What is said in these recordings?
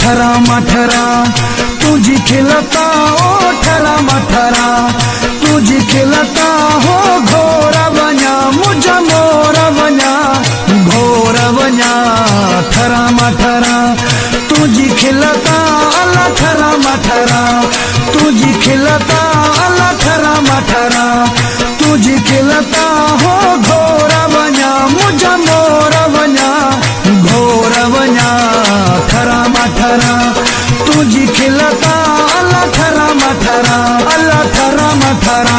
ठरा मठरा तुझी खिलता ओ ठरा मठरा तुझी खिलता हो घोर वञा मुझ मोर वञा घोर वञा ठरा मठरा तुझी खिलता अला ठरा मठरा तुझी खिलता अला ठरा मठरा तुझी खिलता हो घोर वञा मुझ मोर वञा घोर वञा ठरा मठरा तुझी खिलता अला ठरा मठरा अला ठरा मठरा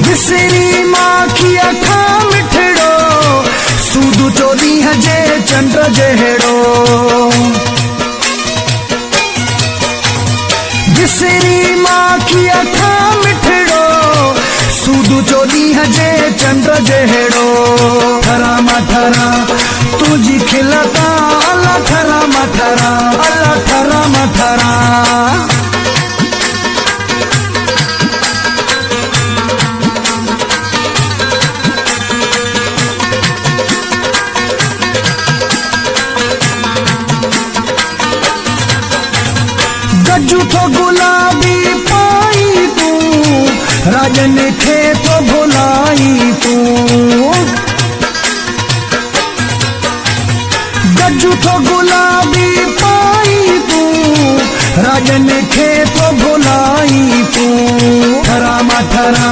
दिसरी माखी अखा मिठड़ो सूदू चोरी हजे चंद्र जहेड़ो दिसरी माखी अखा मिठड़ो सूदू चोरी हजे चंद्र जहेड़ो ठरा मठरा तुझी खिलता अला ठरा मठरा अला ठरा मठरा गजूठो गुलाबी पाई तू राजन खे तो भुलाई तू गजूठो गुलाबी पाई तू राजन खे तो भुलाई तू ठरा मठरा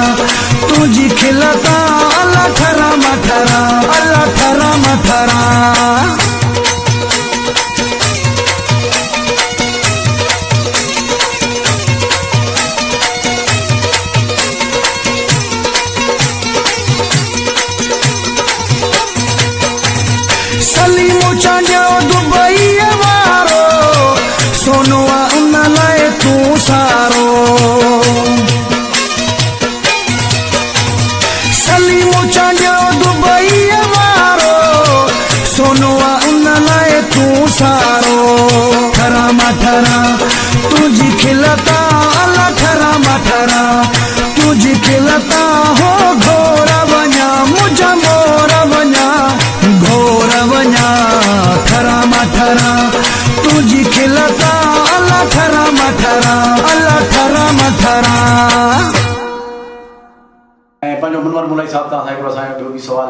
तुझी खिलता अला ठरा मठरा अला ठरा मठरा सलीमो चांडियो दुबई वारो सोनुआ उन लाए तू सारो सलीमो चांडियो दुबई वारो सोनुआ उन लाए तू सारो ठरा मठरा तुझी खिलता अला ठरा मठरा तुझी खिलता हो घोर वञा मुझ मोर वञा घोर वञा ठरा मठरा तुझी खिलता अला ठरा मठरा अला ठरा मठरा पंहिंजो मुनवर मुलाई साहब तां सां हिकिड़ो असांजो ॿियो बि सुवालु आहे।